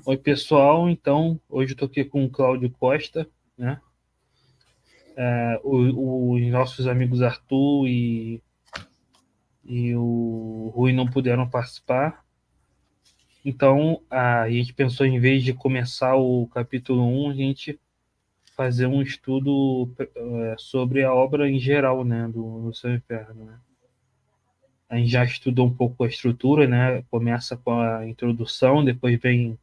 Oi, pessoal. Então, hoje eu estou aqui com o Cláudio Costa, né? Os nossos amigos Arthur e o Rui não puderam participar. Então, a gente pensou, em vez de começar o capítulo 1, a gente fazer um estudo sobre a obra em geral, né? Do Céu e Inferno, né? A gente já estudou um pouco a estrutura, né? Começa com a introdução, depois vem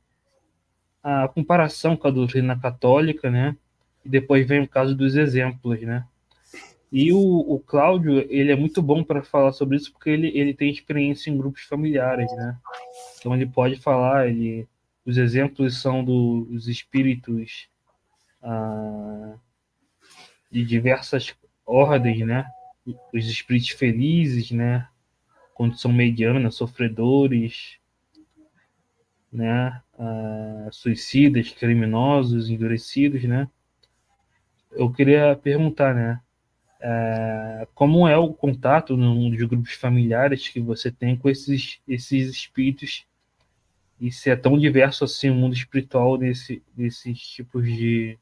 a comparação com a doutrina católica, né? E depois vem o caso dos exemplos, né? E o Cláudio, ele é muito bom para falar sobre isso porque ele tem experiência em grupos familiares, né? Então ele pode falar, os exemplos são dos espíritos ah, de diversas ordens, né? Os espíritos felizes, né? Condição mediana, sofredores, né? Suicidas, criminosos, endurecidos, né? Eu queria perguntar, né? Como é o contato num dos grupos familiares que você tem com esses espíritos e se é tão diverso assim o mundo espiritual desses tipos de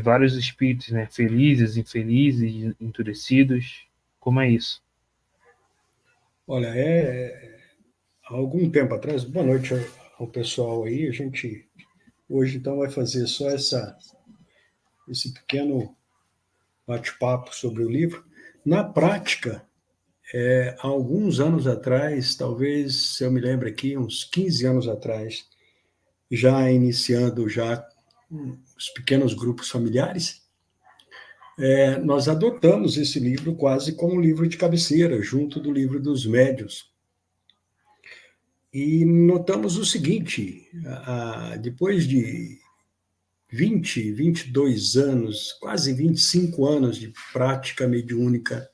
vários espíritos, né? Felizes, infelizes, endurecidos. Como é isso? Olha, há algum tempo atrás, boa noite ao pessoal aí, a gente hoje então vai fazer só esse pequeno bate-papo sobre o livro. Na prática, há alguns anos atrás, talvez, se eu me lembro aqui, uns 15 anos atrás, já iniciando já os pequenos grupos familiares, nós adotamos esse livro quase como livro de cabeceira, junto do livro dos médiuns. E notamos o seguinte: depois de 22 anos, quase 25 anos de prática mediúnica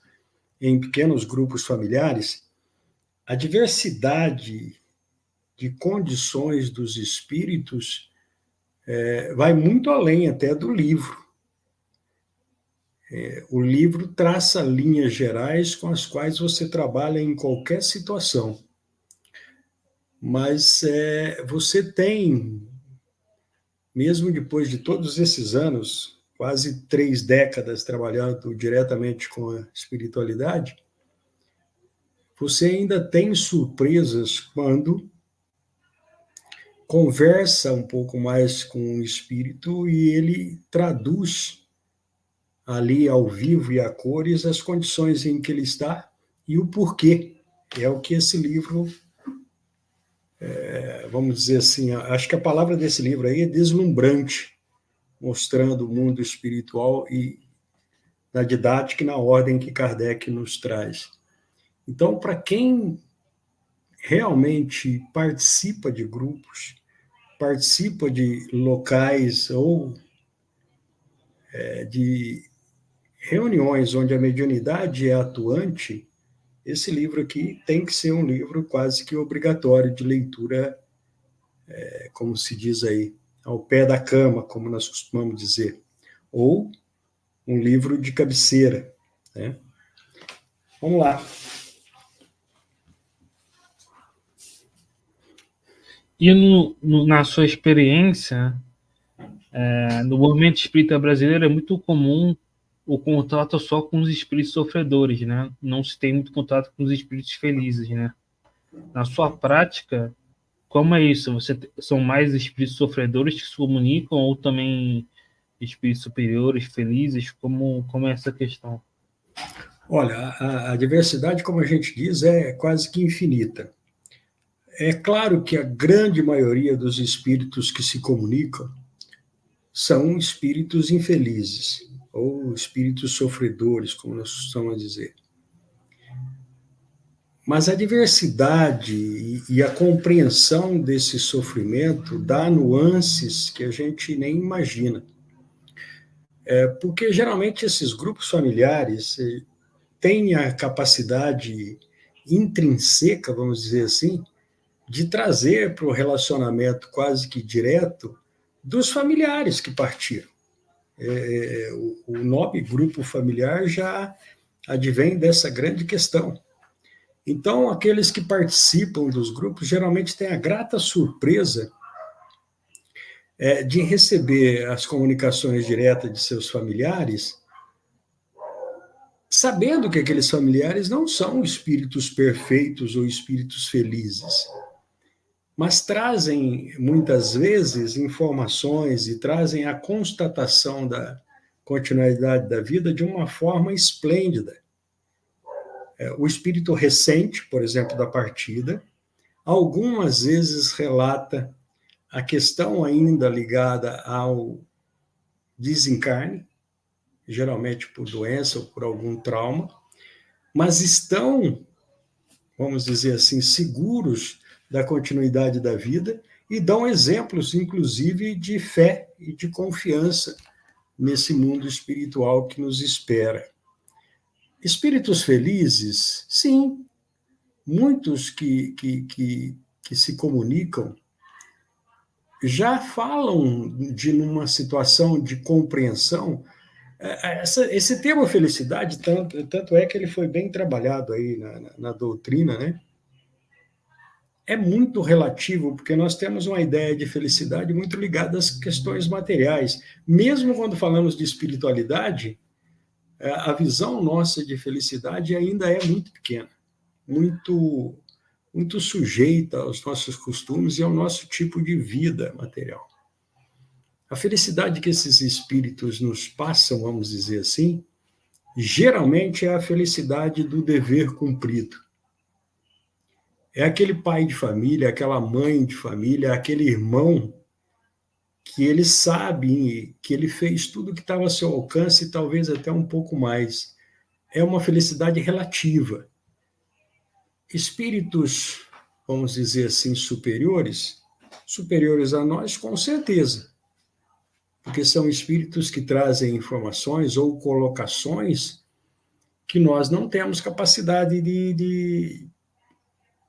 em pequenos grupos familiares, a diversidade de condições dos espíritos vai muito além até do livro. O livro traça linhas gerais com as quais você trabalha em qualquer situação. Mas você tem, mesmo depois de todos esses anos, quase 3 décadas trabalhando diretamente com a espiritualidade, você ainda tem surpresas quando conversa um pouco mais com o espírito e ele traduz ali ao vivo e a cores as condições em que ele está e o porquê. É o que esse livro, vamos dizer assim, acho que a palavra desse livro aí é deslumbrante, mostrando o mundo espiritual e na didática e na ordem que Kardec nos traz. Então, para quem realmente participa de grupos, participa de locais ou de reuniões onde a mediunidade é atuante, esse livro aqui tem que ser um livro quase que obrigatório de leitura, como se diz aí, ao pé da cama, como nós costumamos dizer, ou um livro de cabeceira, né? Vamos lá. E na sua experiência, no movimento espírita brasileiro é muito comum o contato só com os espíritos sofredores, né? Não se tem muito contato com os espíritos felizes, né? Na sua prática, como é isso? São mais espíritos sofredores que se comunicam ou também espíritos superiores, felizes? Como é essa questão? Olha, a diversidade, como a gente diz, é quase que infinita. É claro que a grande maioria dos espíritos que se comunicam são espíritos infelizes, ou espíritos sofredores, como nós costumamos dizer. Mas a diversidade e a compreensão desse sofrimento dá nuances que a gente nem imagina. Porque geralmente esses grupos familiares têm a capacidade intrínseca, vamos dizer assim, de trazer para o relacionamento quase que direto dos familiares que partiram. O nome grupo familiar já advém dessa grande questão. Então, aqueles que participam dos grupos geralmente têm a grata surpresa de receber as comunicações diretas de seus familiares, sabendo que aqueles familiares não são espíritos perfeitos ou espíritos felizes, mas trazem, muitas vezes, informações e trazem a constatação da continuidade da vida de uma forma esplêndida. O espírito ressente, por exemplo, da partida, algumas vezes relata a questão ainda ligada ao desencarne, geralmente por doença ou por algum trauma, mas estão, vamos dizer assim, seguros da continuidade da vida e dão exemplos, inclusive, de fé e de confiança nesse mundo espiritual que nos espera. Espíritos felizes, sim, muitos que se comunicam já falam de numa situação de compreensão. Esse termo felicidade, tanto é que ele foi bem trabalhado aí na doutrina, né? É muito relativo, porque nós temos uma ideia de felicidade muito ligada às questões materiais. Mesmo quando falamos de espiritualidade, a visão nossa de felicidade ainda é muito pequena, muito, muito sujeita aos nossos costumes e ao nosso tipo de vida material. A felicidade que esses espíritos nos passam, vamos dizer assim, geralmente é a felicidade do dever cumprido. É aquele pai de família, aquela mãe de família, aquele irmão que ele sabe que ele fez tudo que estava ao seu alcance e talvez até um pouco mais. É uma felicidade relativa. Espíritos, vamos dizer assim, superiores a nós, com certeza, porque são espíritos que trazem informações ou colocações que nós não temos capacidade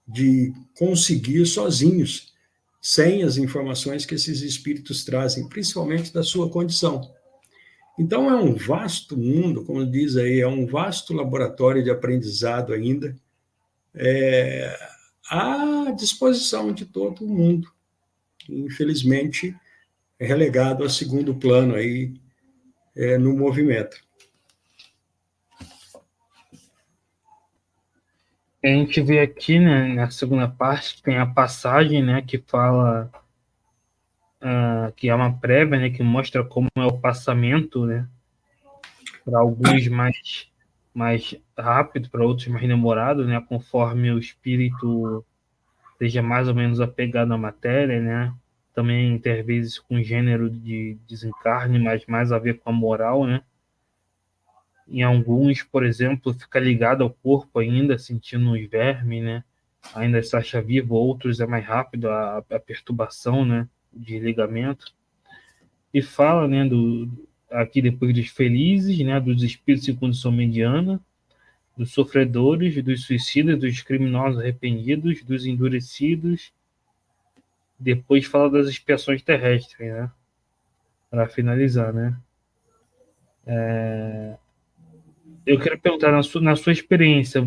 de conseguir sozinhos, sem as informações que esses espíritos trazem, principalmente da sua condição. Então, é um vasto mundo, como diz aí, é um vasto laboratório de aprendizado ainda, à disposição de todo mundo. Infelizmente, é relegado a segundo plano aí, no movimento. A gente vê aqui, né, na segunda parte, tem a passagem, né, que fala que é uma prévia, né, que mostra como é o passamento, né, para alguns mais rápido, para outros mais demorado, né, conforme o espírito esteja mais ou menos apegado à matéria, né. Também tem às vezes com gênero de desencarne, mas mais a ver com a moral, né. Em alguns, por exemplo, fica ligado ao corpo ainda, sentindo os vermes, né? Ainda se acha vivo, outros é mais rápido a perturbação, né? De ligamento. E fala, né, aqui depois dos felizes, né? Dos espíritos em condição mediana, dos sofredores, dos suicidas, dos criminosos arrependidos, dos endurecidos. Depois fala das expiações terrestres, né? Para finalizar, né? Eu quero perguntar, na sua experiência,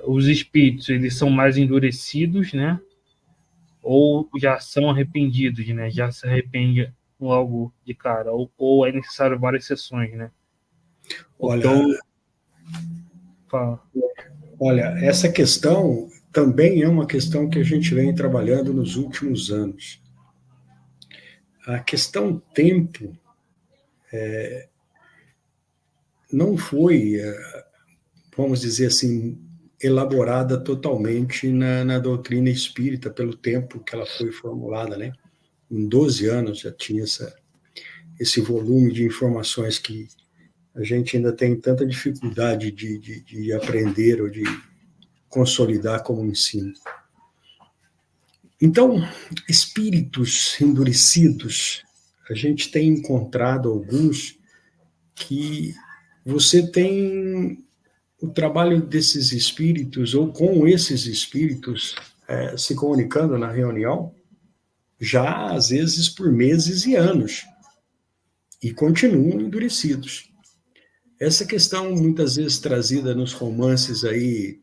os espíritos, eles são mais endurecidos, né? Ou já são arrependidos, né? Já se arrepende logo de cara, ou é necessário várias sessões, né? Olha, essa questão também é uma questão que a gente vem trabalhando nos últimos anos. A questão tempo não foi, vamos dizer assim, elaborada totalmente na doutrina espírita pelo tempo que ela foi formulada, né? Em 12 anos já tinha esse volume de informações que a gente ainda tem tanta dificuldade de aprender ou de consolidar como ensino. Então, espíritos endurecidos, a gente tem encontrado alguns que você tem o trabalho desses espíritos, ou com esses espíritos, se comunicando na reunião, já às vezes por meses e anos, e continuam endurecidos. Essa questão, muitas vezes trazida nos romances aí,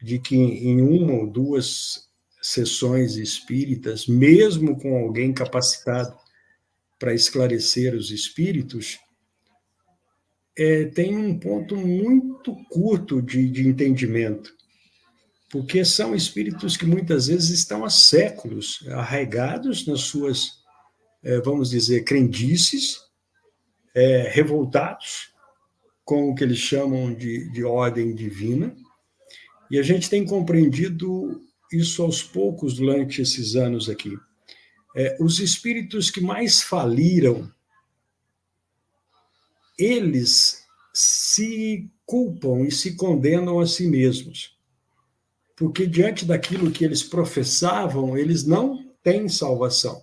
de que em uma ou duas sessões espíritas, mesmo com alguém capacitado para esclarecer os espíritos, tem um ponto muito curto de entendimento, porque são espíritos que muitas vezes estão há séculos arraigados nas suas, vamos dizer, crendices, revoltados com o que eles chamam de ordem divina, e a gente tem compreendido isso aos poucos durante esses anos aqui. Os espíritos que mais faliram, eles se culpam e se condenam a si mesmos, porque diante daquilo que eles professavam, eles não têm salvação.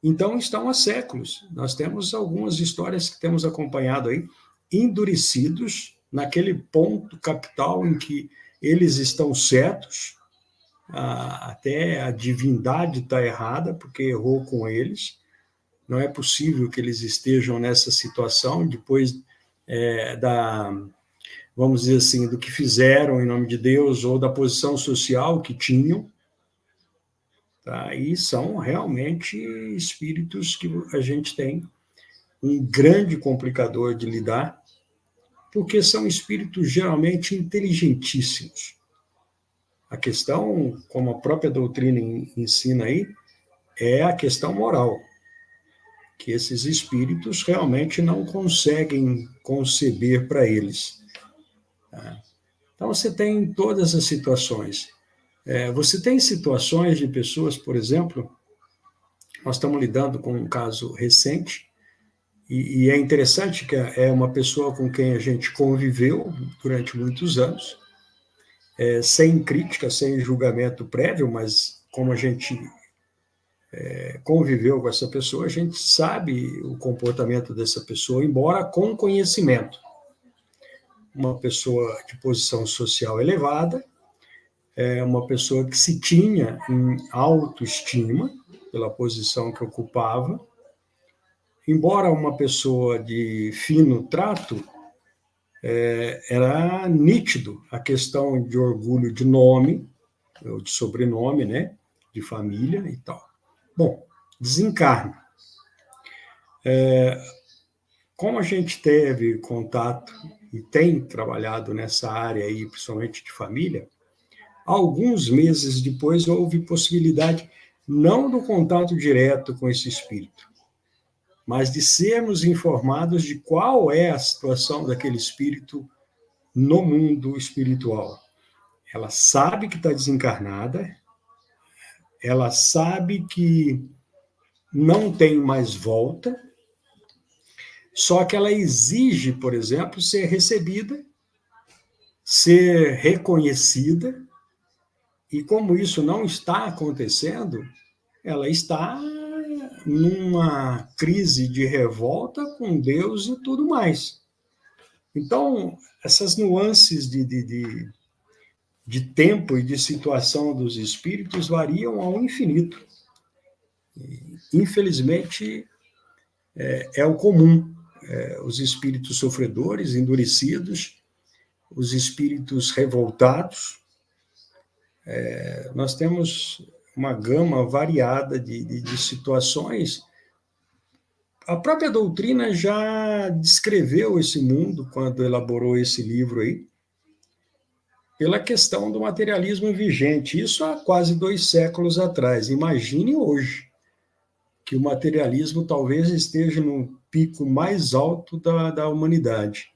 Então, estão há séculos. Nós temos algumas histórias que temos acompanhado aí, endurecidos naquele ponto capital em que eles estão certos, até a divindade está errada, porque errou com eles. Não é possível que eles estejam nessa situação depois vamos dizer assim, do que fizeram em nome de Deus ou da posição social que tinham. Tá? E são realmente espíritos que a gente tem um grande complicador de lidar, porque são espíritos geralmente inteligentíssimos. A questão, como a própria doutrina ensina aí, é a questão moral, que esses espíritos realmente não conseguem conceber para eles. Tá? Então, você tem todas as situações. Você tem situações de pessoas, por exemplo, nós estamos lidando com um caso recente, e é interessante que é uma pessoa com quem a gente conviveu durante muitos anos, sem crítica, sem julgamento prévio, mas como a gente conviveu com essa pessoa, a gente sabe o comportamento dessa pessoa, embora com conhecimento. Uma pessoa de posição social elevada, uma pessoa que se tinha em autoestima pela posição que ocupava, embora uma pessoa de fino trato, era nítido a questão de orgulho de nome, ou de sobrenome, né, de família e tal. Bom, desencarne. Como a gente teve contato e tem trabalhado nessa área aí, principalmente de família, alguns meses depois houve possibilidade não do contato direto com esse espírito, mas de sermos informados de qual é a situação daquele espírito no mundo espiritual. Ela sabe que está desencarnada, ela sabe que não tem mais volta, só que ela exige, por exemplo, ser recebida, ser reconhecida, e como isso não está acontecendo, ela está numa crise de revolta com Deus e tudo mais. Então, essas nuances de tempo e de situação dos espíritos variam ao infinito. Infelizmente, é o comum. Os espíritos sofredores, endurecidos, os espíritos revoltados. Nós temos uma gama variada de situações. A própria doutrina já descreveu esse mundo quando elaborou esse livro aí, pela questão do materialismo vigente. Isso há quase 2 séculos atrás. Imagine hoje, que o materialismo talvez esteja no pico mais alto da humanidade.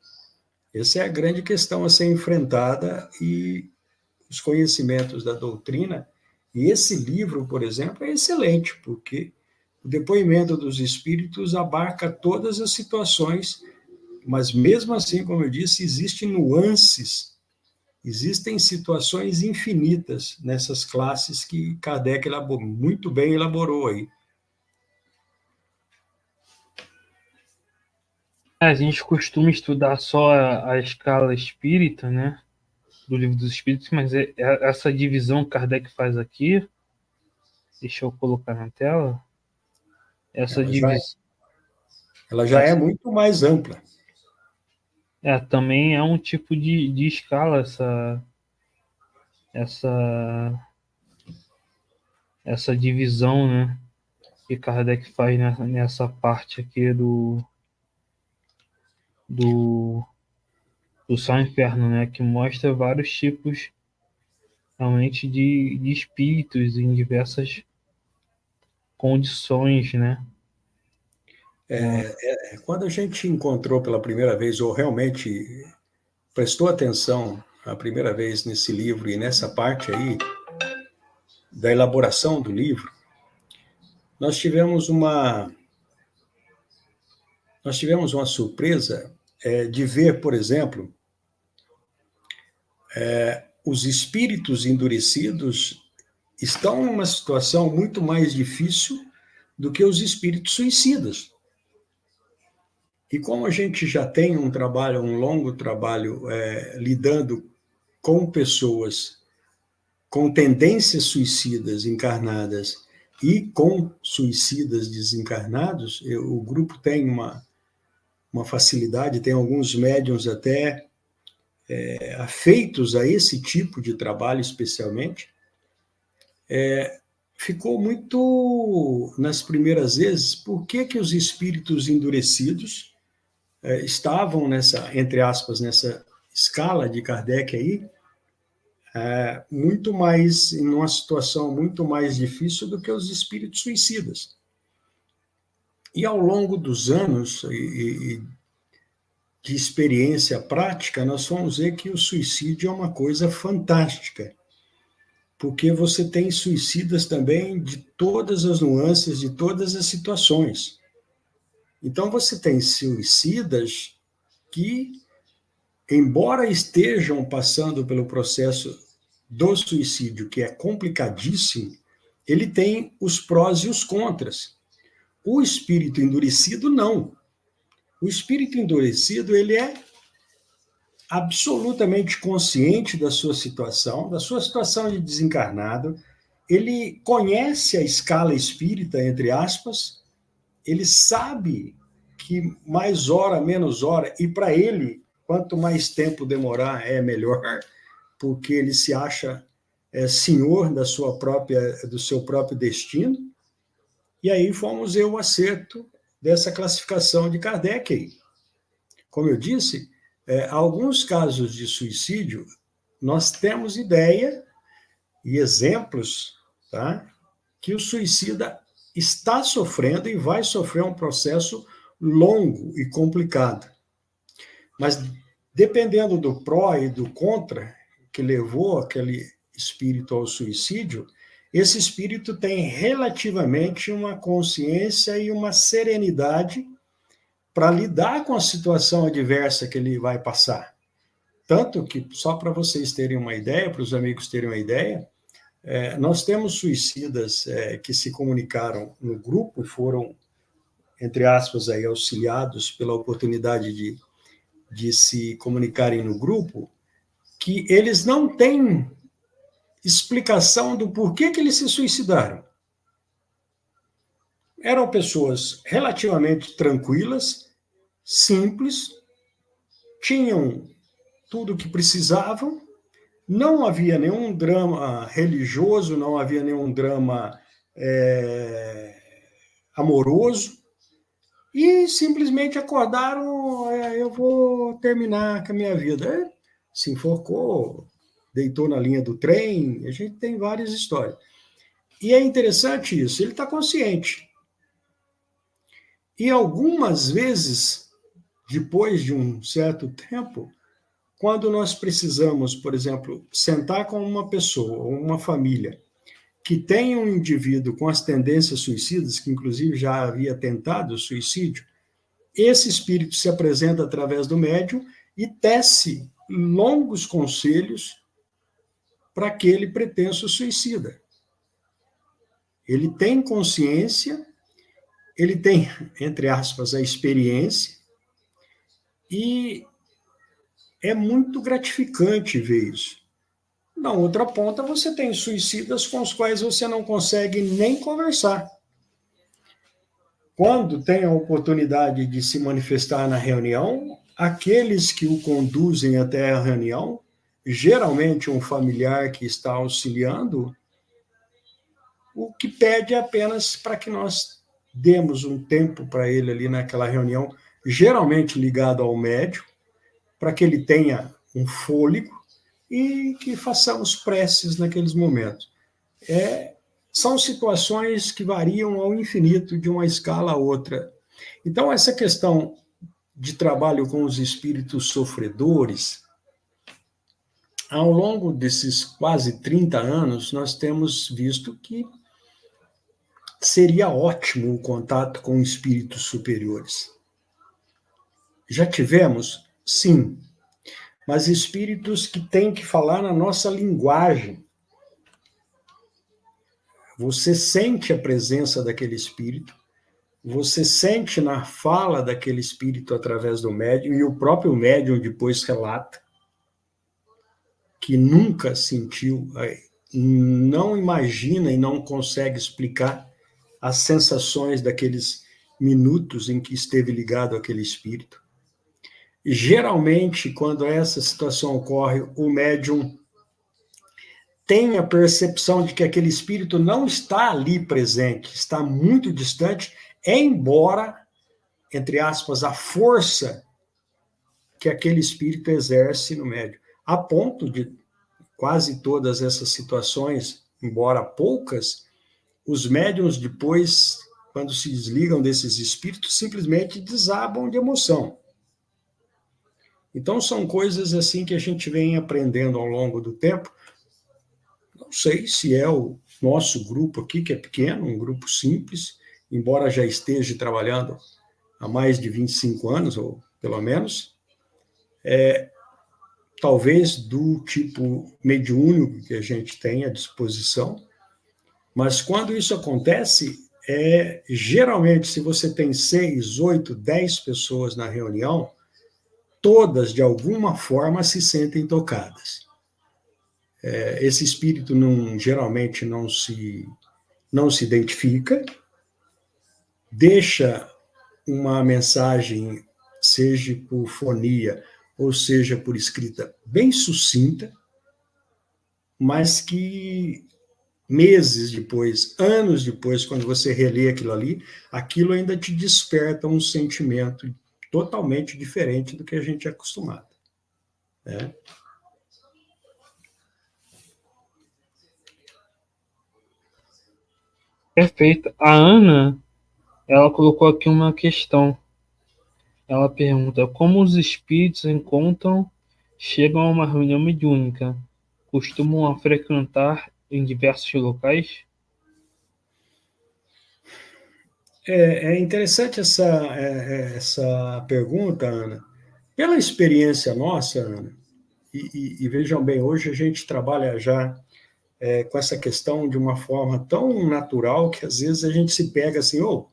Essa é a grande questão a ser enfrentada, e os conhecimentos da doutrina, e esse livro, por exemplo, é excelente, porque o depoimento dos espíritos abarca todas as situações, mas mesmo assim, como eu disse, existem nuances, existem situações infinitas nessas classes que Kardec muito bem elaborou aí. A gente costuma estudar só a escala espírita, né? Do Livro dos Espíritos, mas essa divisão que Kardec faz aqui, deixa eu colocar na tela, essa Ela já, divisão. ela já é muito mais ampla. Também é um tipo de escala essa essa divisão, né, que Kardec faz nessa parte aqui do, do céu e inferno, né, que mostra vários tipos realmente de espíritos em diversas condições, né? Quando a gente encontrou pela primeira vez, ou realmente prestou atenção a primeira vez nesse livro e nessa parte aí da elaboração do livro, nós tivemos uma surpresa de ver, por exemplo, os espíritos endurecidos estão numa situação muito mais difícil do que os espíritos suicidas. E como a gente já tem um longo trabalho lidando com pessoas com tendências suicidas encarnadas e com suicidas desencarnados, o grupo tem uma facilidade, tem alguns médiums até afeitos a esse tipo de trabalho especialmente, ficou muito nas primeiras vezes, por que os espíritos endurecidos estavam nessa, entre aspas, nessa escala de Kardec aí, muito mais, em uma situação muito mais difícil do que os espíritos suicidas. E ao longo dos anos e de experiência prática, nós vamos ver que o suicídio é uma coisa fantástica, porque você tem suicidas também de todas as nuances, de todas as situações. Então, você tem suicidas que, embora estejam passando pelo processo do suicídio, que é complicadíssimo, ele tem os prós e os contras. O espírito endurecido, não. O espírito endurecido, ele é absolutamente consciente da sua situação de desencarnado, ele conhece a escala espírita, entre aspas, ele sabe que mais hora, menos hora, e para ele, quanto mais tempo demorar, é melhor, porque ele se acha senhor do seu próprio destino. E aí fomos ver o acerto dessa classificação de Kardec aí. Como eu disse, alguns casos de suicídio, nós temos ideia e exemplos, tá, que o suicida está sofrendo e vai sofrer um processo longo e complicado. Mas, dependendo do pró e do contra que levou aquele espírito ao suicídio, esse espírito tem relativamente uma consciência e uma serenidade para lidar com a situação adversa que ele vai passar. Tanto que, só para vocês terem uma ideia, para os amigos terem uma ideia, nós temos suicidas que se comunicaram no grupo e foram, entre aspas, aí, auxiliados pela oportunidade de se comunicarem no grupo, que eles não têm explicação do porquê que eles se suicidaram. Eram pessoas relativamente tranquilas, simples, tinham tudo o que precisavam, não havia nenhum drama religioso, não havia nenhum drama amoroso, e simplesmente acordaram, eu vou terminar com a minha vida. Se enforcou, deitou na linha do trem, a gente tem várias histórias. E é interessante isso, ele está consciente. E algumas vezes, depois de um certo tempo, quando nós precisamos, por exemplo, sentar com uma pessoa ou uma família que tem um indivíduo com as tendências suicidas, que inclusive já havia tentado suicídio, esse espírito se apresenta através do médium e tece longos conselhos para aquele pretenso suicida. Ele tem consciência, ele tem, entre aspas, a experiência, e é muito gratificante ver isso. Na outra ponta, você tem suicidas com os quais você não consegue nem conversar. Quando tem a oportunidade de se manifestar na reunião, aqueles que o conduzem até a reunião, geralmente um familiar que está auxiliando, o que pede apenas para que nós demos um tempo para ele ali naquela reunião, geralmente ligado ao médium, para que ele tenha um fôlego e que façamos preces naqueles momentos. São situações que variam ao infinito de uma escala a outra. Então, essa questão de trabalho com os espíritos sofredores, ao longo desses quase 30 anos, nós temos visto que seria ótimo o contato com espíritos superiores. Já tivemos? Sim. Mas espíritos que têm que falar na nossa linguagem. Você sente a presença daquele espírito, você sente na fala daquele espírito através do médium, e o próprio médium depois relata que nunca sentiu, não imagina e não consegue explicar as sensações daqueles minutos em que esteve ligado àquele espírito. E, geralmente, quando essa situação ocorre, o médium tem a percepção de que aquele espírito não está ali presente, está muito distante, embora, entre aspas, a força que aquele espírito exerce no médium, a ponto de quase todas essas situações, embora poucas, os médiuns depois, quando se desligam desses espíritos, simplesmente desabam de emoção. Então, são coisas assim que a gente vem aprendendo ao longo do tempo. Não sei se é o nosso grupo aqui, que é pequeno, um grupo simples, embora já esteja trabalhando há mais de 25 anos, ou pelo menos, talvez do tipo mediúnico que a gente tem à disposição, mas quando isso acontece, geralmente, se você tem 6, 8, 10 pessoas na reunião, todas, de alguma forma, se sentem tocadas. Esse espírito geralmente não se identifica, deixa uma mensagem, seja por fonia ou seja por escrita, bem sucinta, mas que meses depois, anos depois, quando você relê aquilo ali, aquilo ainda te desperta um sentimento totalmente diferente do que a gente é acostumado. Né? Perfeito. A Ana, ela colocou aqui uma questão. Ela pergunta: como os espíritos chegam a uma reunião mediúnica? Costumam a frequentar em diversos locais? É interessante essa pergunta, Ana. Pela experiência nossa, Ana, e vejam bem, hoje a gente trabalha já com essa questão de uma forma tão natural que às vezes a gente se pega assim, o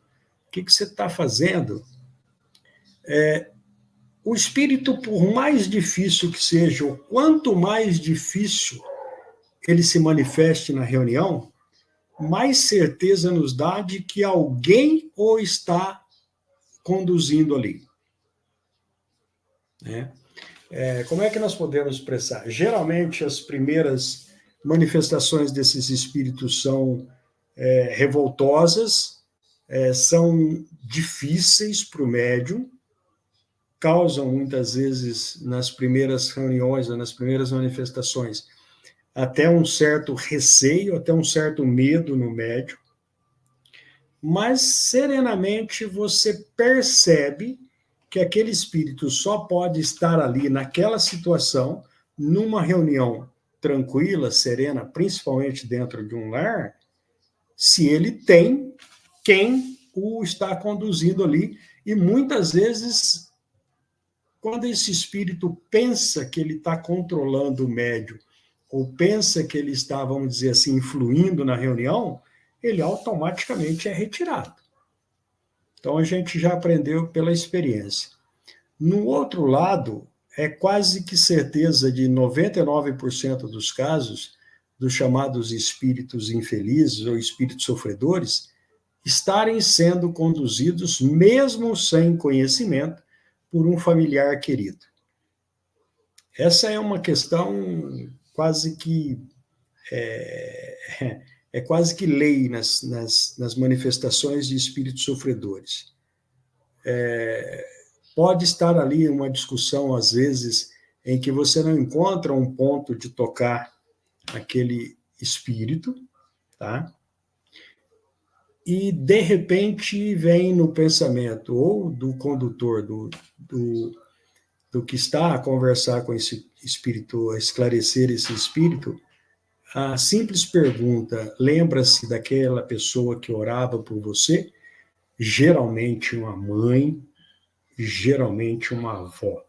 que você está fazendo? O espírito, por mais difícil que seja, ou quanto mais difícil ele se manifeste na reunião, mais certeza nos dá de que alguém o está conduzindo ali. Né? Como é que nós podemos expressar? Geralmente, as primeiras manifestações desses espíritos são revoltosas, são difíceis para o médium, causam muitas vezes nas primeiras reuniões, nas primeiras manifestações, até um certo receio, até um certo medo no médium, mas serenamente você percebe que aquele espírito só pode estar ali naquela situação, numa reunião tranquila, serena, principalmente dentro de um lar, se ele tem quem o está conduzindo ali, e muitas vezes, quando esse espírito pensa que ele está controlando o médium, ou pensa que ele está, vamos dizer assim, influindo na reunião, ele automaticamente é retirado. Então, a gente já aprendeu pela experiência. No outro lado, é quase que certeza de 99% dos casos, dos chamados espíritos infelizes ou espíritos sofredores, estarem sendo conduzidos, mesmo sem conhecimento, por um familiar querido. Essa é uma questão quase que é quase que lei nas manifestações de espíritos sofredores. Pode estar ali uma discussão, às vezes, em que você não encontra um ponto de tocar aquele espírito, tá? E, de repente, vem no pensamento ou do condutor, do que está a conversar com esse espírito, a esclarecer esse espírito, a simples pergunta: lembra-se daquela pessoa que orava por você? Geralmente uma mãe, geralmente uma avó.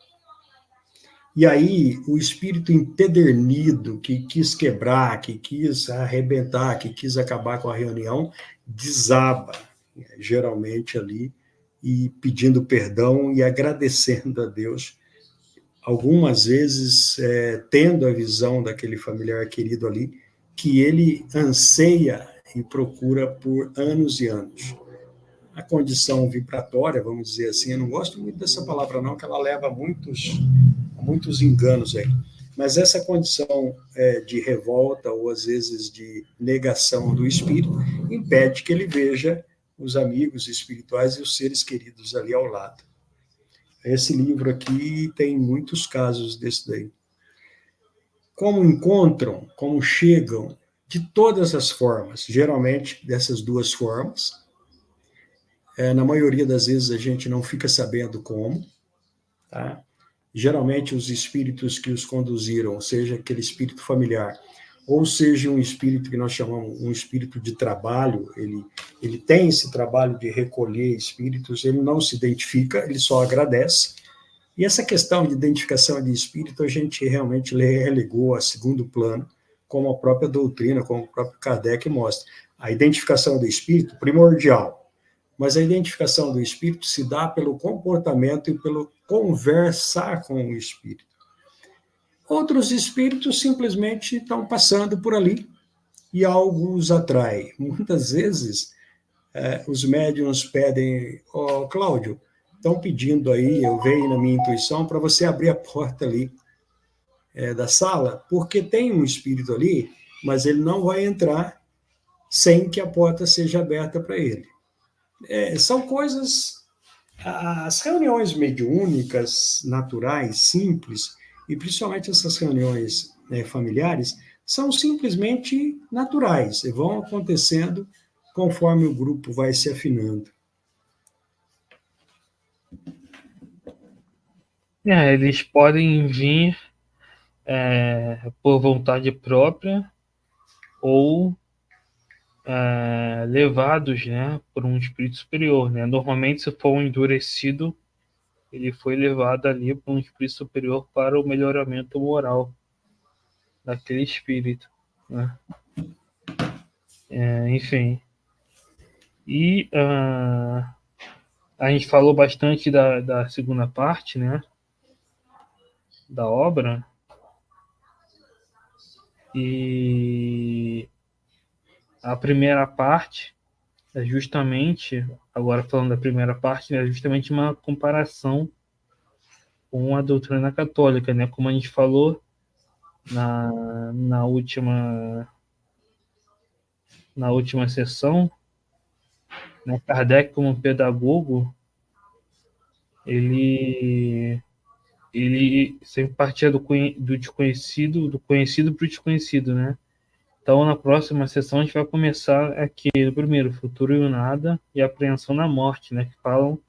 E aí o espírito empedernido, que quis quebrar, que quis arrebentar, que quis acabar com a reunião, desaba, geralmente ali, e pedindo perdão e agradecendo a Deus, algumas vezes tendo a visão daquele familiar querido ali, que ele anseia e procura por anos e anos. A condição vibratória, vamos dizer assim, eu não gosto muito dessa palavra não, que ela leva a muitos enganos aí, mas essa condição de revolta ou às vezes de negação do espírito impede que ele veja os amigos espirituais e os seres queridos ali ao lado. Esse livro aqui tem muitos casos desse daí. Como encontram, como chegam, de todas as formas, geralmente dessas duas formas. Na maioria das vezes a gente não fica sabendo como, tá? Geralmente os espíritos que os conduziram, seja aquele espírito familiar, ou seja um espírito que nós chamamos um espírito de trabalho, ele tem esse trabalho de recolher espíritos, ele não se identifica, ele só agradece. E essa questão de identificação de espírito a gente realmente relegou a segundo plano, como a própria doutrina, como o próprio Kardec mostra. A identificação do espírito, primordial, mas a identificação do espírito se dá pelo comportamento e pelo conversar com o espírito. Outros espíritos simplesmente estão passando por ali e algo os atrai. Muitas vezes, os médiuns pedem: Cláudio, estão pedindo aí, eu vejo na minha intuição, para você abrir a porta ali da sala, porque tem um espírito ali, mas ele não vai entrar sem que a porta seja aberta para ele. São coisas... As reuniões mediúnicas, naturais, simples, e principalmente essas reuniões familiares, são simplesmente naturais, e vão acontecendo conforme o grupo vai se afinando. Eles podem vir por vontade própria ou levados, né, por um espírito superior, né? Normalmente, se for um endurecido, ele foi levado ali por um espírito superior para o melhoramento moral daquele espírito, né? Enfim. E a gente falou bastante da segunda parte, né, da obra, e a primeira parte é justamente, agora falando da primeira parte, é justamente uma comparação com a doutrina católica, né? Como a gente falou na última sessão, né? Kardec, como pedagogo, ele sempre partia do desconhecido, do conhecido para o desconhecido, né? Então, na próxima sessão, a gente vai começar aqui, primeiro, o futuro e o nada, e a apreensão na morte, né? Que falam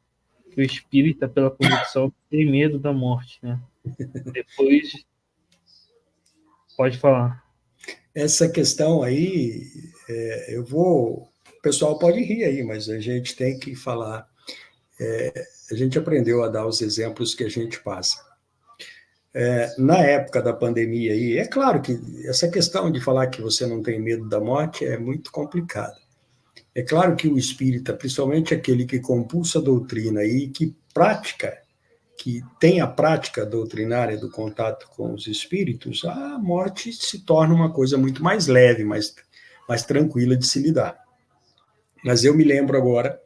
que o espírita, pela convicção, tem medo da morte, né? Depois, pode falar. Essa questão aí, o pessoal pode rir aí, mas a gente tem que falar. A gente aprendeu a dar os exemplos que a gente passa. Na época da pandemia aí, é claro que essa questão de falar que você não tem medo da morte é muito complicada. É claro que o espírita, principalmente aquele que compulsa a doutrina e que tem a prática doutrinária do contato com os espíritos, a morte se torna uma coisa muito mais leve, mais tranquila de se lidar. Mas eu me lembro agora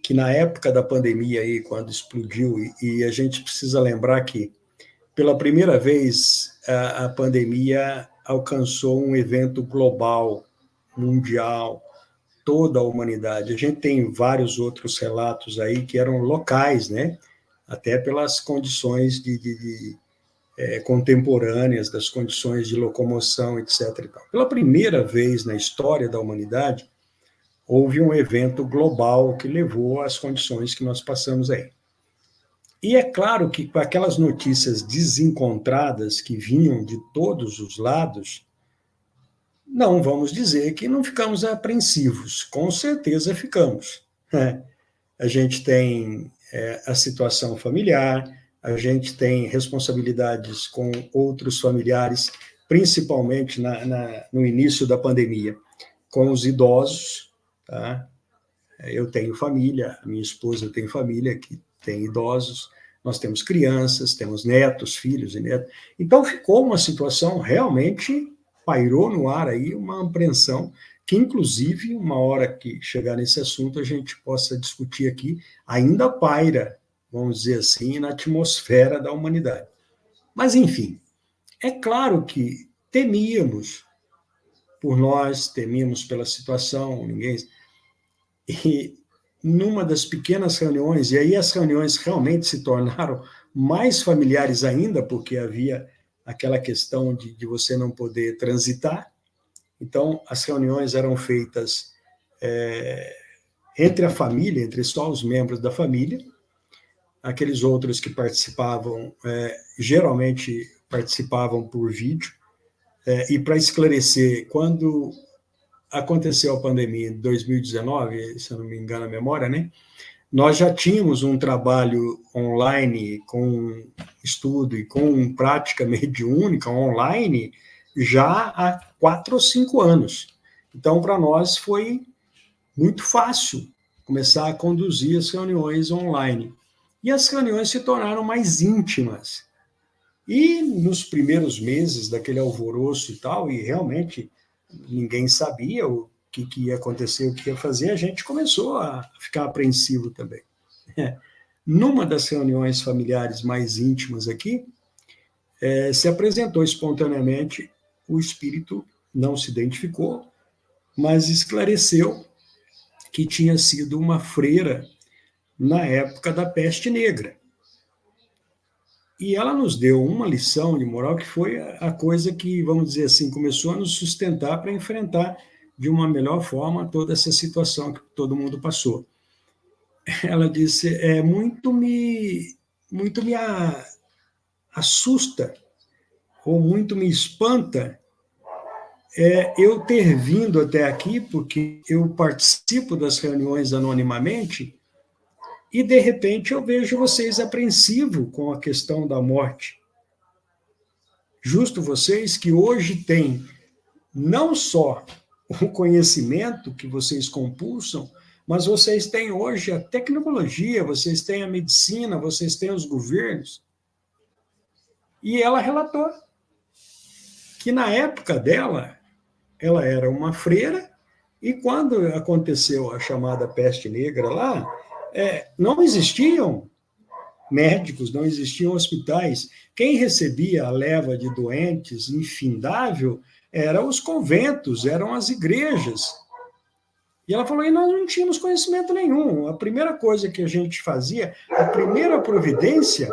que na época da pandemia aí, quando explodiu, e a gente precisa lembrar que pela primeira vez a pandemia alcançou um evento global mundial, toda a humanidade. A gente tem vários outros relatos aí que eram locais, né? Até pelas condições contemporâneas, das condições de locomoção, etc. E tal. Pela primeira vez na história da humanidade, houve um evento global que levou às condições que nós passamos aí. E é claro que com aquelas notícias desencontradas que vinham de todos os lados, não vamos dizer que não ficamos apreensivos, com certeza ficamos. Né? A gente tem a situação familiar, a gente tem responsabilidades com outros familiares, principalmente no início da pandemia, com os idosos. Tá? Eu tenho família, a minha esposa tem família que tem idosos, nós temos crianças, temos netos, filhos e netos. Então ficou uma situação realmente, pairou no ar aí uma apreensão que, inclusive, uma hora que chegar nesse assunto, a gente possa discutir aqui, ainda paira, vamos dizer assim, na atmosfera da humanidade. Mas, enfim, é claro que temíamos por nós, temíamos pela situação, ninguém... E numa das pequenas reuniões, e aí as reuniões realmente se tornaram mais familiares ainda, porque havia aquela questão de você não poder transitar. Então, as reuniões eram feitas entre a família, entre só os membros da família. Aqueles outros que participavam, geralmente participavam por vídeo. E para esclarecer, quando aconteceu a pandemia em 2019, se eu não me engano a memória, né? Nós já tínhamos um trabalho online com estudo e com prática mediúnica online já há 4 ou 5 anos. Então, para nós foi muito fácil começar a conduzir as reuniões online. E as reuniões se tornaram mais íntimas. E nos primeiros meses daquele alvoroço e tal, e realmente ninguém sabia o que ia acontecer, o que ia fazer, a gente começou a ficar apreensivo também. Numa das reuniões familiares mais íntimas aqui, se apresentou espontaneamente, o espírito não se identificou, mas esclareceu que tinha sido uma freira na época da peste negra. E ela nos deu uma lição de moral que foi a coisa que, vamos dizer assim, começou a nos sustentar para enfrentar de uma melhor forma toda essa situação que todo mundo passou. Ela disse, muito me assusta, ou muito me espanta, eu ter vindo até aqui, porque eu participo das reuniões anonimamente, e, de repente, eu vejo vocês apreensivos com a questão da morte. Justo vocês que hoje têm não só o conhecimento que vocês compulsam, mas vocês têm hoje a tecnologia, vocês têm a medicina, vocês têm os governos. E ela relatou que, na época dela, ela era uma freira, e quando aconteceu a chamada peste negra lá, não existiam médicos, não existiam hospitais. Quem recebia a leva de doentes infindável eram os conventos, eram as igrejas. E ela falou, e nós não tínhamos conhecimento nenhum. A primeira coisa que a gente fazia, a primeira providência,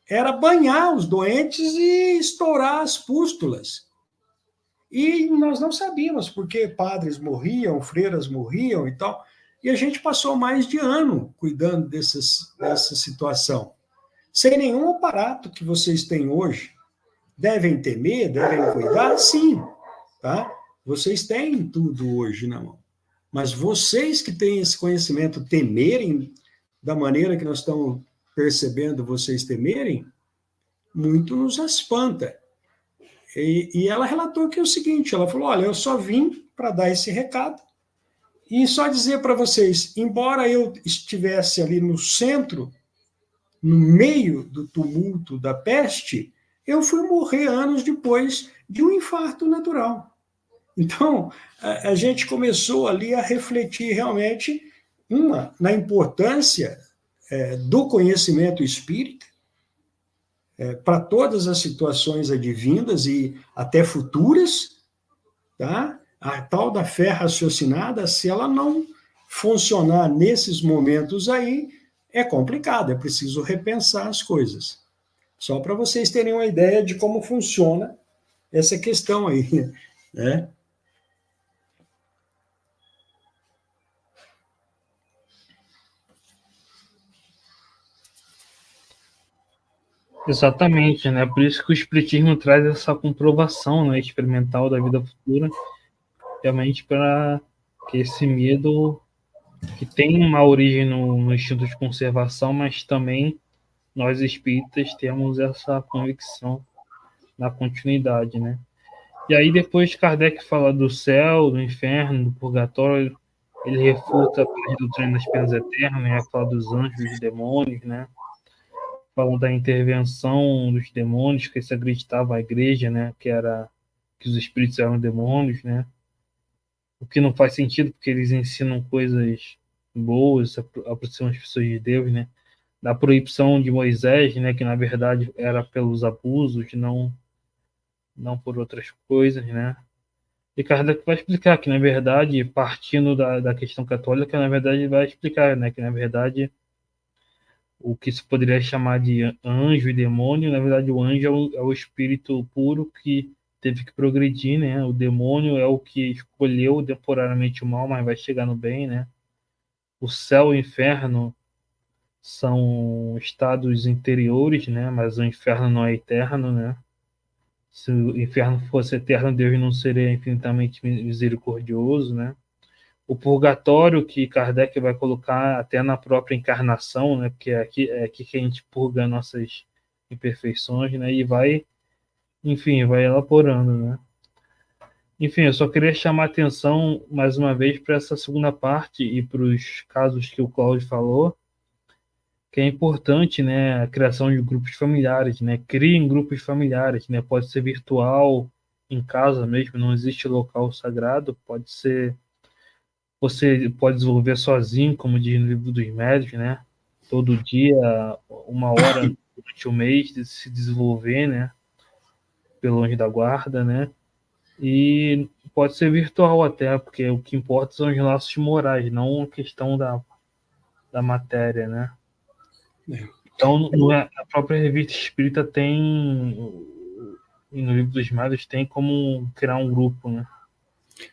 era banhar os doentes e estourar as pústulas. E nós não sabíamos, porque padres morriam, freiras morriam e tal. E a gente passou mais de ano cuidando dessa situação. Sem nenhum aparato que vocês têm hoje. Devem temer, devem cuidar? Sim. Tá? Vocês têm tudo hoje na mão. Mas vocês que têm esse conhecimento temerem da maneira que nós estamos percebendo vocês temerem, muito nos espanta. E ela relatou que é o seguinte, ela falou, olha, eu só vim para dar esse recado, e só dizer para vocês, embora eu estivesse ali no centro, no meio do tumulto da peste, eu fui morrer anos depois de um infarto natural. Então, a gente começou ali a refletir realmente, na importância do conhecimento espírita, para todas as situações advindas e até futuras, tá? a tal da fé raciocinada, se ela não funcionar nesses momentos aí, é complicado, é preciso repensar as coisas. Só para vocês terem uma ideia de como funciona essa questão aí, né? Exatamente, né? Por isso que o Espiritismo traz essa comprovação, né, experimental da vida futura, realmente para que esse medo, que tem uma origem no instinto de conservação, mas também nós espíritas temos essa convicção na continuidade, né? E aí depois Kardec fala do céu, do inferno, do purgatório, ele refuta as doutrinas das penas eternas, né? Fala dos anjos, dos demônios, né? Fala da intervenção dos demônios, que se acreditava a igreja, né? Que os espíritos eram demônios, né? O que não faz sentido, porque eles ensinam coisas boas, aproximam as pessoas de Deus, né? Da proibição de Moisés, né? Que na verdade era pelos abusos, não por outras coisas, né? E Kardec vai explicar que, na verdade, partindo da questão católica, na verdade, vai explicar, né, que, na verdade, o que se poderia chamar de anjo e demônio, na verdade, o anjo é o espírito puro que teve que progredir, né? O demônio é o que escolheu temporariamente o mal, mas vai chegar no bem, né? O céu e o inferno são estados interiores, né? Mas o inferno não é eterno, né? Se o inferno fosse eterno, Deus não seria infinitamente misericordioso, né? O purgatório, que Kardec vai colocar até na própria encarnação, né? Porque é aqui que a gente purga nossas imperfeições, né? E vai, enfim, vai elaborando, né? Enfim, eu só queria chamar a atenção mais uma vez para essa segunda parte e para os casos que o Cláudio falou, que é importante, né, a criação de grupos familiares, né? Criem grupos familiares, né? Pode ser virtual, em casa mesmo, não existe local sagrado, pode ser, você pode desenvolver sozinho, como diz no livro dos médios, né? Todo dia, 1 hora durante o mês, de se desenvolver, né? Pelo anjo da guarda, né? E pode ser virtual até, porque o que importa são os laços morais, não a questão da matéria, né? É. Então, a própria revista espírita tem, e no livro dos médios, tem como criar um grupo, né?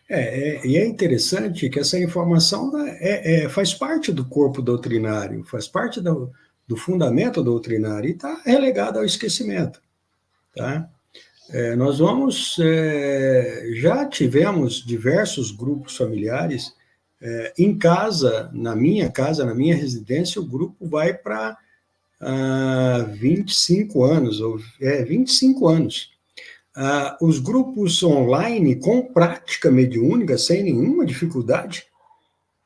E é interessante que essa informação faz parte do corpo doutrinário, faz parte do fundamento doutrinário e está relegada ao esquecimento. Tá? Já tivemos diversos grupos familiares. Em casa, na minha residência, o grupo vai para 25 anos, 25 anos. Os grupos online com prática mediúnica, sem nenhuma dificuldade,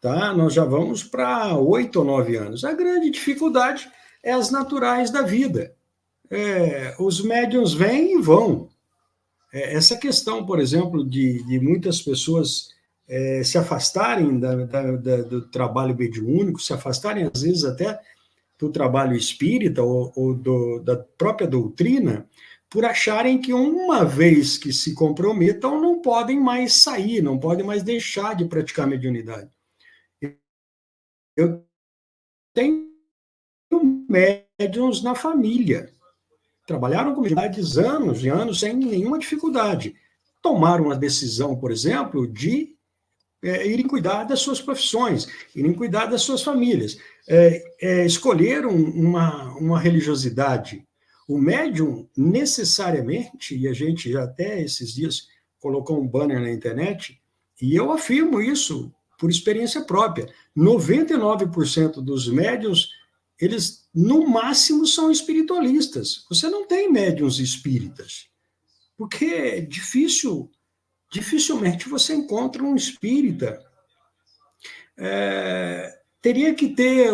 tá? Nós já vamos para 8 ou 9 anos. A grande dificuldade é as naturais da vida. Os médiuns vêm e vão. Essa questão, por exemplo, de muitas pessoas se afastarem do trabalho mediúnico, se afastarem, às vezes, até do trabalho espírita ou da própria doutrina, por acharem que uma vez que se comprometam, não podem mais sair, não podem mais deixar de praticar mediunidade. Eu tenho médiuns na família, trabalharam com mediunidades anos e anos sem nenhuma dificuldade. Tomaram a decisão, por exemplo, de irem cuidar das suas profissões, irem cuidar das suas famílias. Escolheram uma religiosidade. O médium, necessariamente, e a gente já até esses dias colocou um banner na internet, e eu afirmo isso por experiência própria, 99% dos médiums, eles, no máximo, são espiritualistas. Você não tem médiums espíritas, porque é dificilmente você encontra um espírita.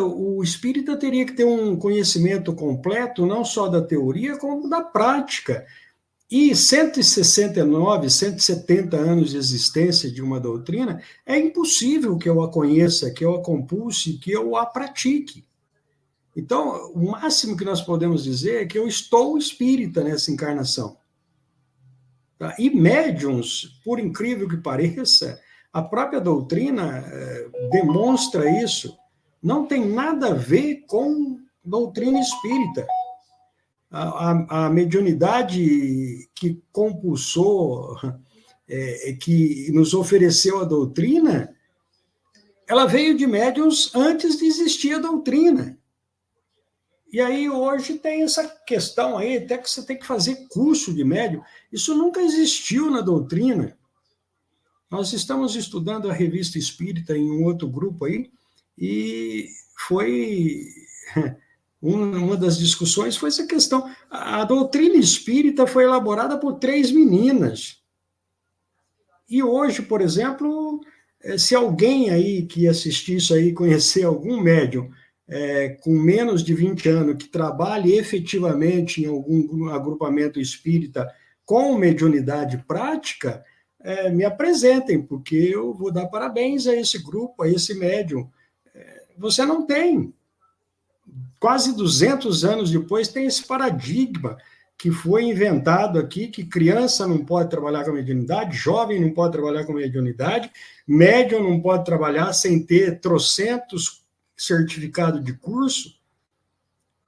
O espírita teria que ter um conhecimento completo, não só da teoria, como da prática. E 169, 170 anos de existência de uma doutrina, é impossível que eu a conheça, que eu a compulse, que eu a pratique. Então, o máximo que nós podemos dizer é que eu estou espírita nessa encarnação. Tá? E médiuns, por incrível que pareça, a própria doutrina demonstra isso. Não tem nada a ver com doutrina espírita. A mediunidade que compulsou, que nos ofereceu a doutrina, ela veio de médiuns antes de existir a doutrina. E aí hoje tem essa questão aí, até que você tem que fazer curso de médium. Isso nunca existiu na doutrina. Nós estamos estudando a Revista Espírita em um outro grupo aí, e foi uma das discussões foi essa questão. A doutrina espírita foi elaborada por 3 meninas. E hoje, por exemplo, se alguém aí que assistir isso aí conhecer algum médium com menos de 20 anos que trabalhe efetivamente em algum agrupamento espírita com mediunidade prática, me apresentem, porque eu vou dar parabéns a esse grupo, a esse médium. Você não tem. Quase 200 anos depois tem esse paradigma que foi inventado aqui, que criança não pode trabalhar com mediunidade, jovem não pode trabalhar com mediunidade, médium não pode trabalhar sem ter trocentos certificado de curso.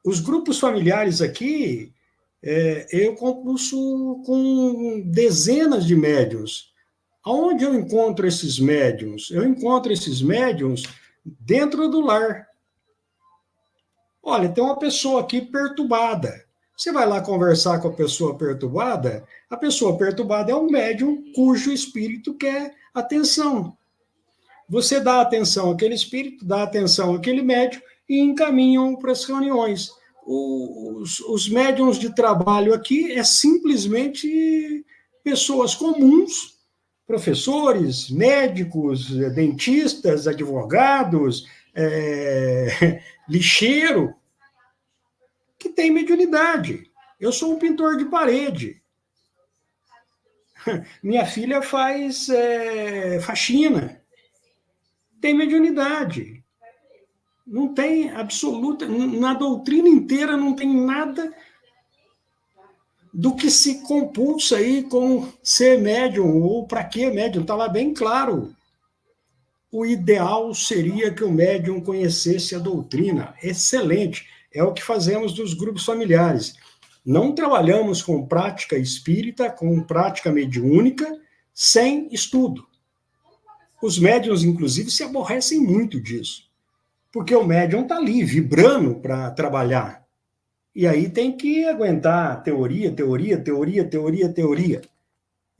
Os grupos familiares aqui, eu compulso com dezenas de médiuns. Aonde eu encontro esses médiuns? Eu encontro esses médiuns dentro do lar. Olha, tem uma pessoa aqui perturbada. Você vai lá conversar com a pessoa perturbada é um médium cujo espírito quer atenção. Você dá atenção àquele espírito, dá atenção àquele médium e encaminham para as reuniões. Os médiums de trabalho aqui é simplesmente pessoas comuns, professores, médicos, dentistas, advogados, lixeiro, que tem mediunidade. Eu sou um pintor de parede. Minha filha faz faxina. Tem mediunidade. Não tem absoluta... Na doutrina inteira não tem nada do que se compulsa aí com ser médium, ou para que médium. Está lá bem claro. O ideal seria que o médium conhecesse a doutrina. Excelente. É o que fazemos dos grupos familiares. Não trabalhamos com prática espírita, com prática mediúnica, sem estudo. Os médiuns, inclusive, se aborrecem muito disso, porque o médium está ali, vibrando para trabalhar. E aí tem que aguentar teoria.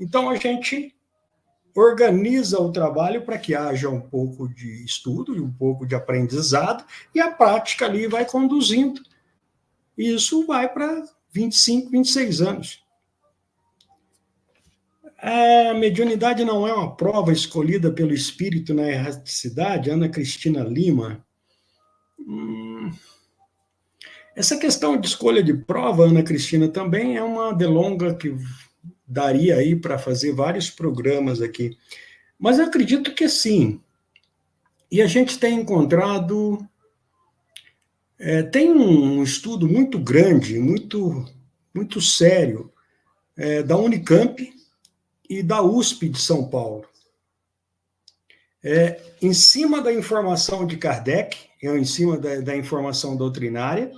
Então, a gente organiza o trabalho para que haja um pouco de estudo e um pouco de aprendizado, e a prática ali vai conduzindo. E isso vai para 25, 26 anos. A mediunidade não é uma prova escolhida pelo espírito na erraticidade? Ana Cristina Lima. Essa questão de escolha de prova, Ana Cristina, também é uma delonga que daria aí para fazer vários programas aqui. Mas eu acredito que sim. E a gente tem encontrado... tem um estudo muito grande, muito sério, da Unicamp e da USP de São Paulo. Em cima da informação de Kardec, em cima da informação doutrinária,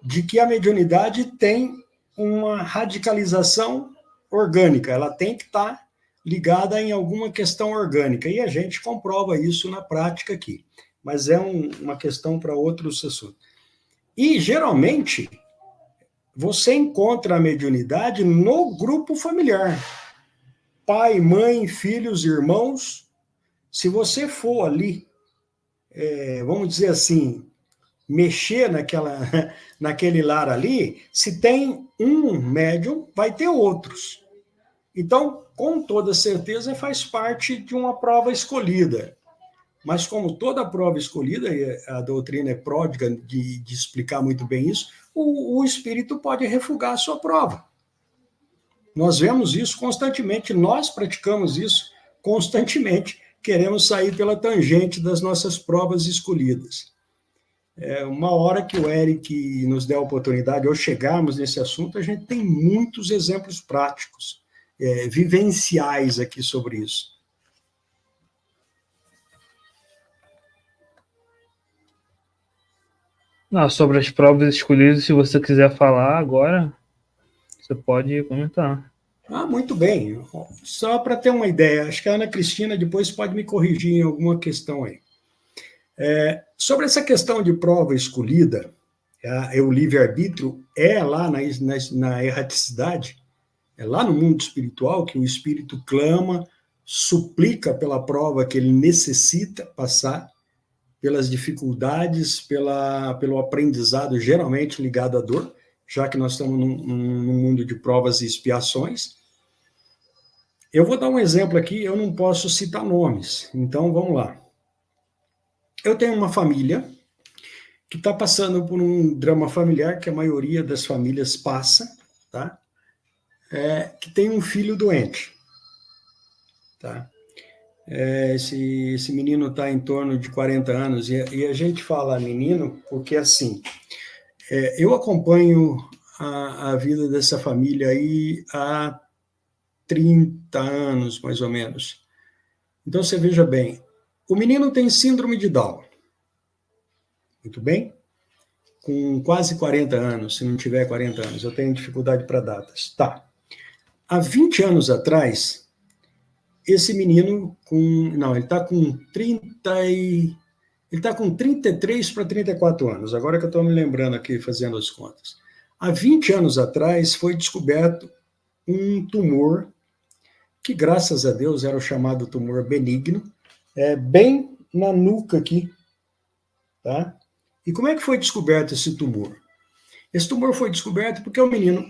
de que a mediunidade tem uma radicalização orgânica, ela tem que estar ligada em alguma questão orgânica, e a gente comprova isso na prática aqui, mas é uma questão para outros assuntos. E, geralmente, você encontra a mediunidade no grupo familiar, pai, mãe, filhos, irmãos. Se você for ali, vamos dizer assim, mexer naquele lar ali, se tem um médium, vai ter outros. Então, com toda certeza, faz parte de uma prova escolhida. Mas como toda prova escolhida, e a doutrina é pródiga de explicar muito bem isso, o espírito pode refugar a sua prova. Nós vemos isso constantemente, nós praticamos isso constantemente, queremos sair pela tangente das nossas provas escolhidas. Uma hora que o Eric nos der a oportunidade, ou chegarmos nesse assunto, a gente tem muitos exemplos práticos. vivenciais aqui sobre isso. Não, sobre as provas escolhidas, se você quiser falar agora, você pode comentar. Muito bem. Só para ter uma ideia, acho que a Ana Cristina depois pode me corrigir em alguma questão aí. Sobre essa questão de prova escolhida, o livre-arbítrio é lá na erraticidade, é lá no mundo espiritual que o espírito clama, suplica pela prova que ele necessita passar, pelas dificuldades, pelo aprendizado geralmente ligado à dor, já que nós estamos num mundo de provas e expiações. Eu vou dar um exemplo aqui, eu não posso citar nomes, então vamos lá. Eu tenho uma família que está passando por um drama familiar que a maioria das famílias passa, tá? Que tem um filho doente, tá? Esse menino está em torno de 40 anos, e a gente fala menino porque, assim, eu acompanho a vida dessa família aí há 30 anos, mais ou menos. Então, você veja bem, o menino tem síndrome de Down, muito bem? Com quase 40 anos, se não tiver 40 anos, eu tenho dificuldade para datas. Tá. Há 20 anos atrás, esse menino ele está com 33 para 34 anos, agora que eu estou me lembrando aqui, fazendo as contas. Há 20 anos atrás, foi descoberto um tumor, que graças a Deus era o chamado tumor benigno, bem na nuca aqui, tá? E como é que foi descoberto esse tumor? Esse tumor foi descoberto porque o menino,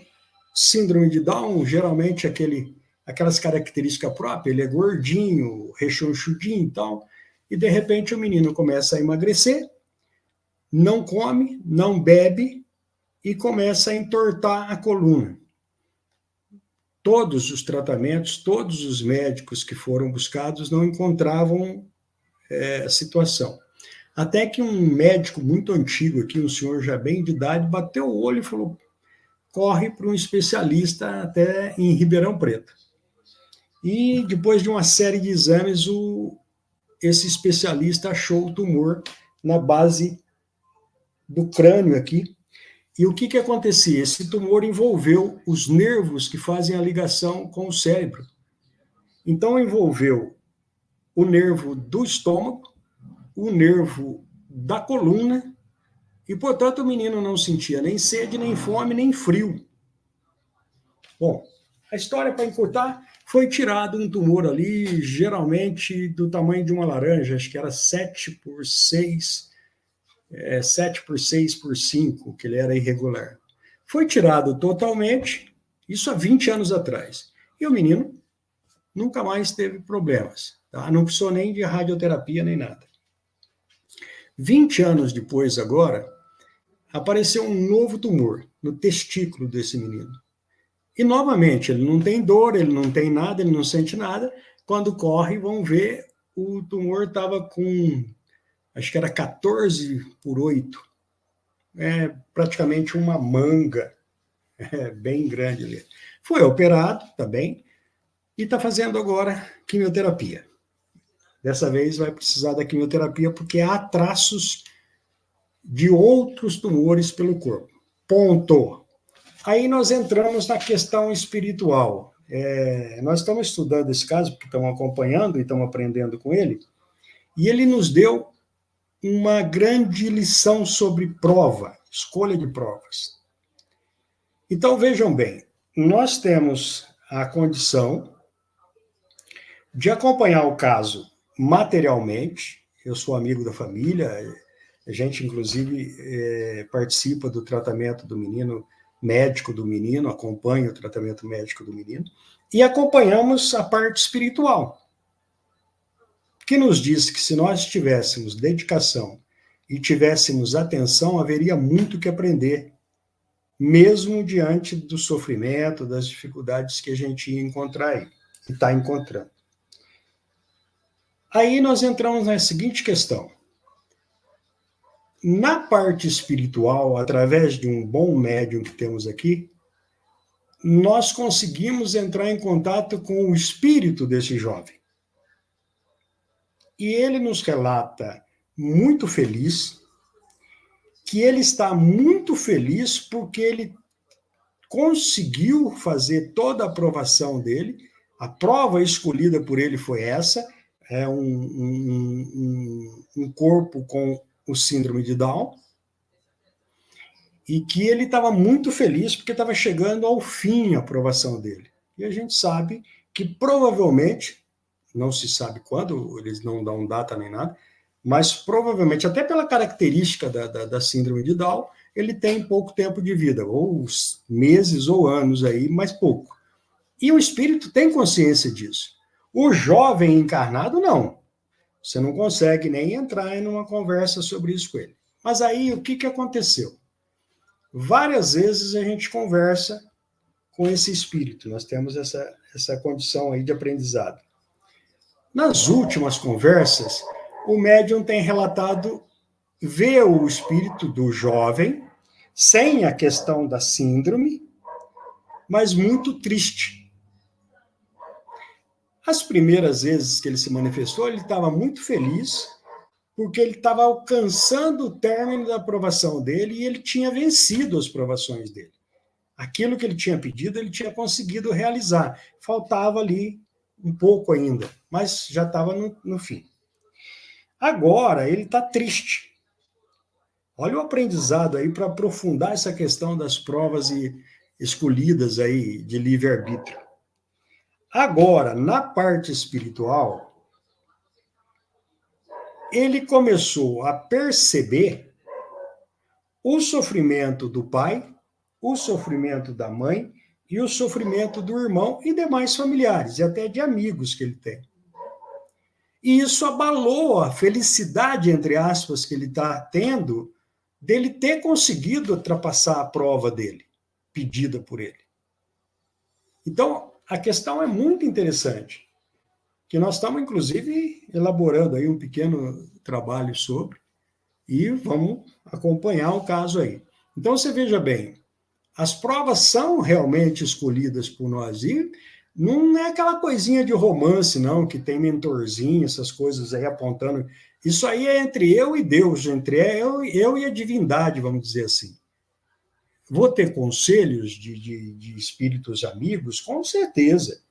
síndrome de Down, geralmente aquelas características próprias, ele é gordinho, rechonchudinho e tal, e de repente o menino começa a emagrecer, não come, não bebe e começa a entortar a coluna. Todos os tratamentos, todos os médicos que foram buscados não encontravam a situação. Até que um médico muito antigo aqui, um senhor já bem de idade, bateu o olho e falou: corre para um especialista até em Ribeirão Preto. E depois de uma série de exames, esse especialista achou o tumor na base do crânio aqui. E o que acontecia? Esse tumor envolveu os nervos que fazem a ligação com o cérebro. Então, envolveu o nervo do estômago, o nervo da coluna, e, portanto, o menino não sentia nem sede, nem fome, nem frio. Bom, a história, para encurtar, foi tirado um tumor ali, geralmente do tamanho de uma laranja, acho que era 7 por 6, 7 por 6 por 5, que ele era irregular. Foi tirado totalmente, isso há 20 anos atrás. E o menino nunca mais teve problemas, tá? Não precisou nem de radioterapia, nem nada. 20 anos depois, agora, apareceu um novo tumor no testículo desse menino. E, novamente, ele não tem dor, ele não tem nada, ele não sente nada. Quando corre, vão ver, o tumor estava com, acho que era 14 por 8. Praticamente uma manga, bem grande ali. Foi operado, tá bem, e está fazendo agora quimioterapia. Dessa vez vai precisar da quimioterapia porque há traços de outros tumores pelo corpo. Ponto. Aí nós entramos na questão espiritual. Nós estamos estudando esse caso, porque estamos acompanhando e estamos aprendendo com ele, e ele nos deu uma grande lição sobre prova, escolha de provas. Então, vejam bem, nós temos a condição de acompanhar o caso materialmente. Eu sou amigo da família, a gente, inclusive, participa do tratamento do menino, médico do menino, acompanha o tratamento médico do menino, e acompanhamos a parte espiritual, que nos diz que se nós tivéssemos dedicação e tivéssemos atenção, haveria muito que aprender, mesmo diante do sofrimento, das dificuldades que a gente ia encontrar aí, e está encontrando. Aí nós entramos na seguinte questão. Na parte espiritual, através de um bom médium que temos aqui, nós conseguimos entrar em contato com o espírito desse jovem. E ele nos relata, muito feliz, que ele está muito feliz porque ele conseguiu fazer toda a aprovação dele. A prova escolhida por ele foi essa, é um corpo com o síndrome de Down, e que ele estava muito feliz porque estava chegando ao fim a aprovação dele. E a gente sabe que provavelmente, não se sabe quando, eles não dão data nem nada, mas provavelmente, até pela característica da síndrome de Down, ele tem pouco tempo de vida, ou meses ou anos aí, mas pouco. E o espírito tem consciência disso. O jovem encarnado, não. Você não consegue nem entrar em uma conversa sobre isso com ele. Mas aí, o que aconteceu? Várias vezes a gente conversa com esse espírito, nós temos essa condição aí de aprendizado. Nas últimas conversas, o médium tem relatado ver o espírito do jovem, sem a questão da síndrome, mas muito triste. As primeiras vezes que ele se manifestou, ele estava muito feliz, porque ele estava alcançando o término da aprovação dele e ele tinha vencido as provações dele. Aquilo que ele tinha pedido, ele tinha conseguido realizar. Faltava ali um pouco ainda, mas já estava no fim. Agora, ele está triste. Olha o aprendizado aí para aprofundar essa questão das provas escolhidas aí de livre-arbítrio. Agora, na parte espiritual, ele começou a perceber o sofrimento do pai, o sofrimento da mãe e o sofrimento do irmão e demais familiares, e até de amigos que ele tem. E isso abalou a felicidade, entre aspas, que ele está tendo, dele ter conseguido ultrapassar a prova dele, pedida por ele. Então, a questão é muito interessante, que nós estamos, inclusive, elaborando aí um pequeno trabalho sobre, e vamos acompanhar o caso aí. Então, você veja bem, as provas são realmente escolhidas por nós, e não é aquela coisinha de romance, não, que tem mentorzinho, essas coisas aí apontando. Isso aí é entre eu e Deus, entre eu e a divindade, vamos dizer assim. Vou ter conselhos de espíritos amigos? Com certeza.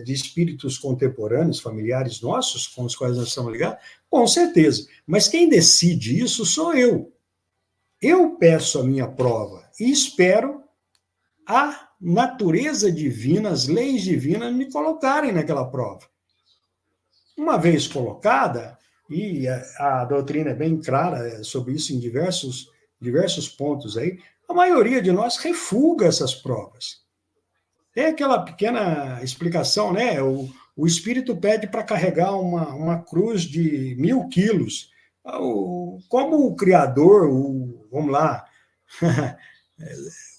De espíritos contemporâneos, familiares nossos, com os quais nós estamos ligados? Com certeza. Mas quem decide isso sou eu. Eu peço a minha prova e espero a natureza divina, as leis divinas me colocarem naquela prova. Uma vez colocada, e a doutrina é bem clara sobre isso em diversos pontos aí, a maioria de nós refuga essas provas. Tem aquela pequena explicação, né? O espírito pede para carregar uma cruz de 1000 quilos. Como o Criador, vamos lá,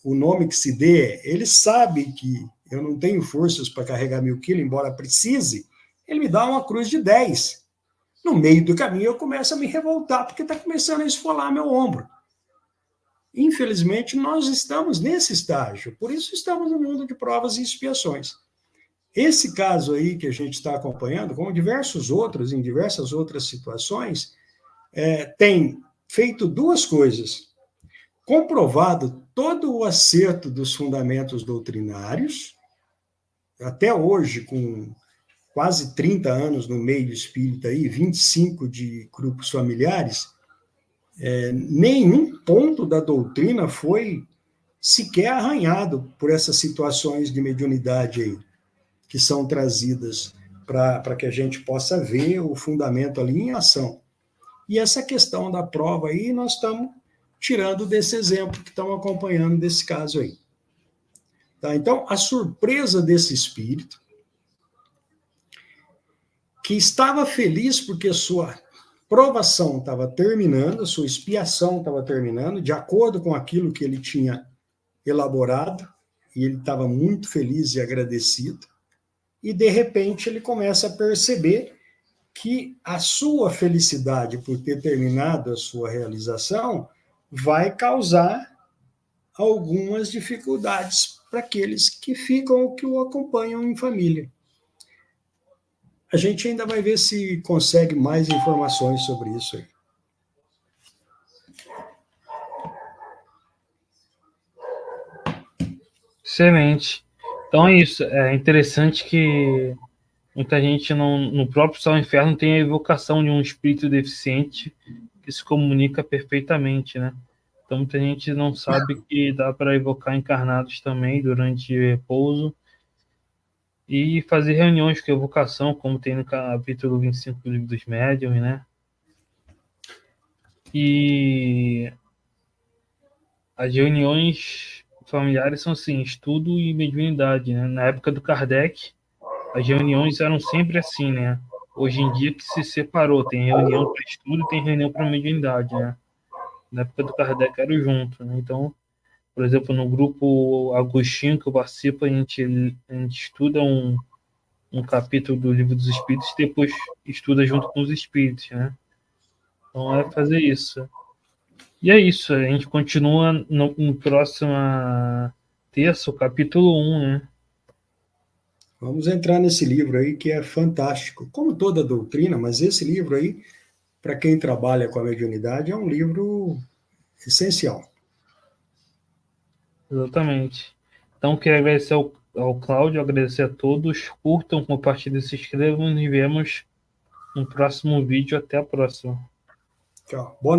o nome que se dê, ele sabe que eu não tenho forças para carregar 1000 quilos, embora precise, ele me dá uma cruz de 10. No meio do caminho eu começo a me revoltar, porque está começando a esfolar meu ombro. Infelizmente, nós estamos nesse estágio, por isso estamos no mundo de provas e expiações. Esse caso aí que a gente está acompanhando, como diversos outros, em diversas outras situações, tem feito duas coisas. Comprovado todo o acerto dos fundamentos doutrinários, até hoje, com quase 30 anos no meio espírita, aí, 25 de grupos familiares, nenhum ponto da doutrina foi sequer arranhado por essas situações de mediunidade aí, que são trazidas para que a gente possa ver o fundamento ali em ação. E essa questão da prova aí, nós estamos tirando desse exemplo que estão acompanhando desse caso aí. Tá? Então, a surpresa desse espírito, que estava feliz porque sua provação estava terminando, sua expiação estava terminando, de acordo com aquilo que ele tinha elaborado, e ele estava muito feliz e agradecido, e de repente ele começa a perceber que a sua felicidade por ter terminado a sua realização vai causar algumas dificuldades para aqueles que ficam ou que o acompanham em família. A gente ainda vai ver se consegue mais informações sobre isso aí. Excelente. Então é isso. É interessante que muita gente no próprio Céu e Inferno tem a evocação de um espírito deficiente que se comunica perfeitamente, né? Então muita gente não sabe que dá para evocar encarnados também durante repouso e fazer reuniões com evocação, como tem no capítulo 25 do Livro dos Médiuns, né? E as reuniões familiares são assim, estudo e mediunidade, né? Na época do Kardec, as reuniões eram sempre assim, né? Hoje em dia que se separou, tem reunião para estudo e tem reunião para mediunidade, né? Na época do Kardec era junto, né? Então, por exemplo, no grupo Agostinho que eu participo, a gente estuda um capítulo do Livro dos Espíritos e depois estuda junto com os espíritos, né? Então é fazer isso. E é isso, a gente continua no próxima terça, o capítulo 1, né? Vamos entrar nesse livro aí que é fantástico, como toda doutrina, mas esse livro aí, para quem trabalha com a mediunidade, é um livro essencial. Exatamente. Então, quero agradecer ao Cláudio, agradecer a todos. Curtam, compartilhem, se inscrevam e nos vemos no próximo vídeo. Até a próxima. Tchau. Boa